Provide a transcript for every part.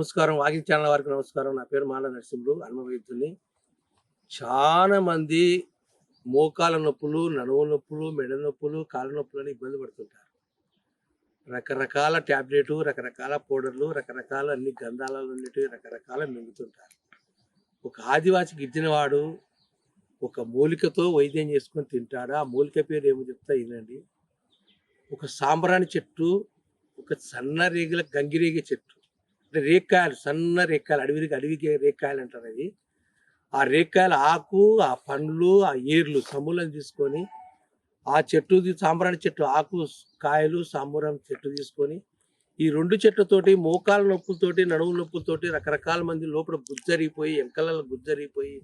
నమస్కారం. Walking channel వారికి నమస్కారం. నా పేరు మాల నరసింహులు, హనుమ వైద్యుడిని. చాలా మంది మోకాళ్ళ నొప్పులు, నడుము నొప్పులు, మెడ నొప్పులు, కాళ్ళ నొప్పులని ఇబ్బంది పడుతుంటారు. రకరకాల టాబ్లెట్లు, రకరకాల పౌడర్లు, రకరకాల అన్ని గంధాలలో ఉండేటివి రకరకాల మింగుతుంటారు. ఒక ఆదివాసి గిరిజనవాడు ఒక మూలికతో వైద్యం చేసుకొని తింటాడు. ఆ మూలిక పేరు ఏమో చెప్తా వినండి. ఒక సాంబ్రాణి చెట్టు, ఒక సన్న రేగుల గంగిరేగి చెట్టు, అంటే రేక్కాయలు, సన్న రేక్కాయలు, అడవికి రేక్కాయలు అంటారు. అది ఆ రేక్కాయల ఆకు, ఆ పండ్లు, ఆ ఏర్లు సమూలం తీసుకొని ఆ చెట్టు సాంబ్రాణి చెట్టు ఆకు, కాయలు, సాంబ్రాణి చెట్టు తీసుకొని ఈ రెండు చెట్లతోటి మోకాళ్ళ నొప్పులతోటి, నడుము నొప్పులతోటి రకరకాల మంది లోపల గుజ్జరిగిపోయి, ఎంకలలో గుజ్జరిగిపోయి,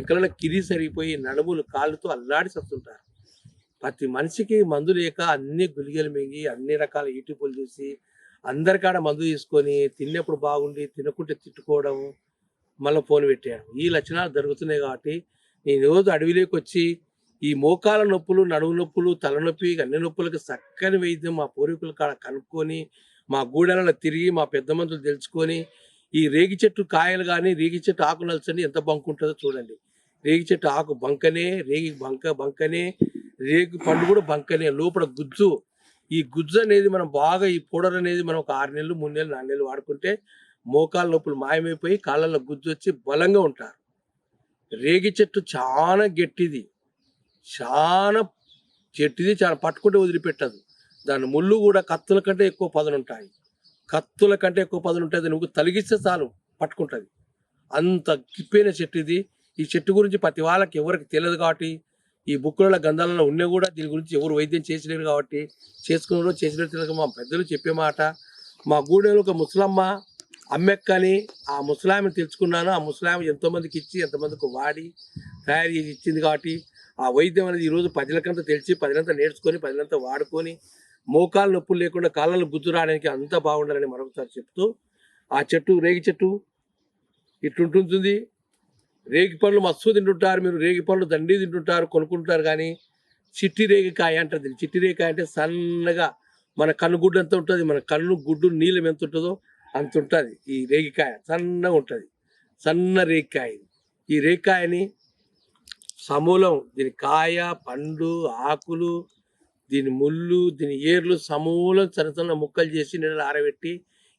ఎంకలలో కిరి సరిగిపోయి, నడుములు కాళ్ళతో అల్లాడి సత్తుంటారు. ప్రతి మనిషికి మందు లేక అన్ని గులిగలు మింగి అన్ని రకాల యూట్యూబ్లు చూసి అందరికాడ మందు తీసుకొని తిన్నప్పుడు బాగుండి తినకుంటే తిట్టుకోవడం, మళ్ళీ ఫోన్ పెట్టాడు. ఈ లక్షణాలు జరుగుతున్నాయి. కాబట్టి నేను రోజు అడవిలోకి వచ్చి ఈ మోకాల నొప్పులు, నడుము నొప్పులు, తలనొప్పి, అన్ని నొప్పులకు చక్కని వైద్యం మా పూర్వీకుల కాడ కనుక్కొని, మా గూడెలలో తిరిగి మా పెద్ద మందులు తెలుసుకొని, ఈ రేగి చెట్టు కాయలు కానీ రేగి చెట్టు ఆకు నలచండి ఎంత బంకు ఉంటుందో చూడండి. రేగి చెట్టు ఆకు బంకనే, రేగి బంకనే, రేగి పండు కూడా బంకనే, లోపల గుజ్జు. ఈ గుజ్జు అనేది మనం బాగా, ఈ పౌడర్ అనేది మనం ఒక 6 నెలలు, 3 నెలలు, 4 నెలలు వాడుకుంటే మోకాళ్ళ నొప్పులు మాయమైపోయి కాళ్ళల్లో గుజ్జు వచ్చి బలంగా ఉంటారు. రేగి చెట్టు చాలా గట్టిది, చాలా చెట్టుది, చాలా పట్టుకుంటే వదిలిపెట్టదు. దాని ముళ్ళు కూడా కత్తుల కంటే ఎక్కువ పదునుంటాయి. కత్తుల కంటే ఎక్కువ పదునుంటుంది. నువ్వు తలిగిస్తే చాలు పట్టుకుంటుంది. అంత కిప్పైన చెట్టు ఇది. ఈ చెట్టు గురించి ప్రతి వాళ్ళకి ఎవరికి తెలియదు. కాబట్టి ఈ బుక్కుల గంధాలలో ఉన్నా కూడా దీని గురించి ఎవరు వైద్యం చేసలేరు. కాబట్టి చేసుకున్నారు చేసినట్టు మా పెద్దలు చెప్పే మాట. మా గూడెలో ఒక ముసలమ్మ అమ్మెక్కని ఆ ముసలామెను తెలుసుకున్నాను. ఆ ముసలామె ఎంతోమందికి ఇచ్చి ఎంతమందికి వాడి తయారు చేసి ఇచ్చింది. కాబట్టి ఆ వైద్యం అనేది ఈరోజు ప్రజలకంతా తెలిసి, ప్రజలంతా నేర్చుకొని, ప్రజలంతా వాడుకొని మోకాలు నొప్పులు లేకుండా కాళ్ళలో గుజ్జు రావడానికి అంతా బాగుండాలని మరొకసారి చెప్తూ, ఆ చెట్టు రేగి చెట్టు ఇట్లుంటుంది. రేగి పండ్లు మస్తు తింటుంటారు. మీరు రేగి పండ్లు దండి తింటుంటారు, కొనుక్కుంటారు. కానీ చిట్టి రేగికాయ అంటుంది. చిట్టి రేగికాయ అంటే సన్నగా మన కన్నుగుడ్డు ఎంత ఉంటుంది, మన కన్ను గుడ్డు నీళ్ళం ఎంత ఉంటుందో అంత ఉంటుంది. ఈ రేగికాయ సన్నగా ఉంటుంది, సన్న రేగికాయ. ఈ రేగికాయని సమూలం, దీని కాయ, పండు, ఆకులు, దీని ముళ్ళు, దీని ఏర్లు సమూలం చిన్న చిన్న ముక్కలు చేసి నీళ్ళలో ఆరబెట్టి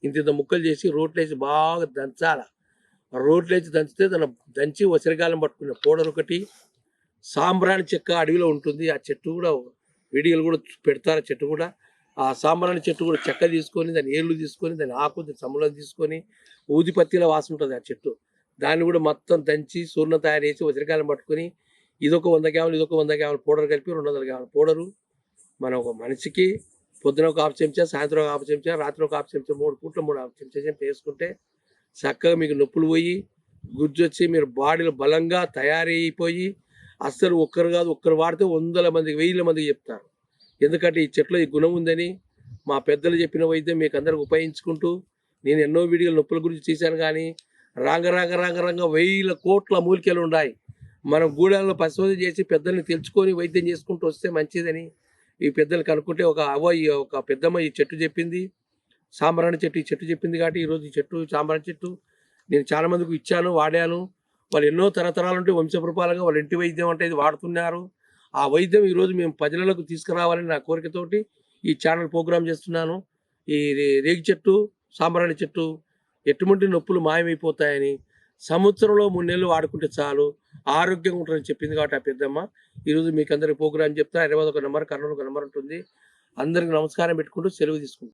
ఇంత ముక్కలు చేసి రోట్లేసి బాగా దంచాల. రోట్లేసి దంచితే దంచి ఉసిరికాయలను పట్టుకునే పౌడర్ ఒకటి, సాంబ్రాణి చెక్క అడవిలో ఉంటుంది. ఆ చెట్టు కూడా వీడియోలు కూడా పెడతారు. చెట్టు కూడా ఆ సాంబ్రాణి చెట్టు కూడా చెక్క తీసుకొని, దాని ఏర్లు తీసుకొని, దాని ఆకు, దాని సమూలం తీసుకొని, ఊదిపత్తిలో వాసన ఉంటుంది ఆ చెట్టు. దాన్ని కూడా మొత్తం దంచి సూర్ణ తయారు చేసి ఉసిరికాయలను పట్టుకొని ఇదొక 100 గ్రాములు, ఇదొక 100 గ్రాములు పౌడర్ కలిపి 200 గ్రాముల పౌడరు మనం ఒక మనిషికి పొద్దున ఒక 1/2 చెంచా, సాయంత్రం ఒక 1/2 చెంచా, రాత్రి ఒక 1/2 చెంచా, 3 పూట్ల 3 చెంచా వేసుకుంటే చక్కగా మీకు నొప్పులు పోయి గుజ్జు వచ్చి మీరు బాడీలో బలంగా తయారైపోయి అస్సలు ఒక్కరు కాదు, ఒక్కరు వాడితే 100 మందికి 1000 మందికి చెప్తారు. ఎందుకంటే ఈ చెట్లో ఈ గుణం ఉందని మా పెద్దలు చెప్పిన వైద్యం మీకు అందరికి ఉపయోగించుకుంటూ నేను ఎన్నో వీడియోలు నొప్పుల గురించి చేశాను. కానీ రంగ 1000 కోట్ల మూలికలు ఉన్నాయి. మనం గూడాల్లో పరిశోధన చేసి పెద్దల్ని తెలుసుకొని వైద్యం చేసుకుంటూ వస్తే మంచిదని ఈ పెద్దలు కనుక్కుంటే ఒక పెద్దమ్మ ఈ చెట్టు చెప్పింది, సాంబ్రాణి చెట్టు ఈ చెట్టు చెప్పింది. కాబట్టి ఈరోజు ఈ చెట్టు సాంబ్రాణి చెట్టు నేను చాలా మందికి ఇచ్చాను, వాడాను. వాళ్ళు ఎన్నో తరతరాలు ఉంటే వంశపురపాలుగా వాళ్ళ ఇంటి వైద్యం అంటే ఇది వాడుతున్నారు. ఆ వైద్యం ఈరోజు మేము ప్రజలకు తీసుకురావాలని నా కోరికతోటి ఈ ఛానల్ ప్రోగ్రామ్ చేస్తున్నాను. ఈ రేగి చెట్టు, సాంబ్రాణి చెట్టు ఎటువంటి నొప్పులు మాయమైపోతాయని, సంవత్సరంలో 3 నెలలు వాడుకుంటే చాలు ఆరోగ్యంగా ఉంటారని చెప్పింది. కాబట్టి ఆ పెద్దమ్మ ఈరోజు మీకు అందరికి ప్రోగ్రామ్ చెప్తా. 21 నెంబర్, కర్నూలు ఒక నెంబర్ ఉంటుంది. అందరికి నమస్కారం పెట్టుకుంటూ సెలవు తీసుకుంటాం.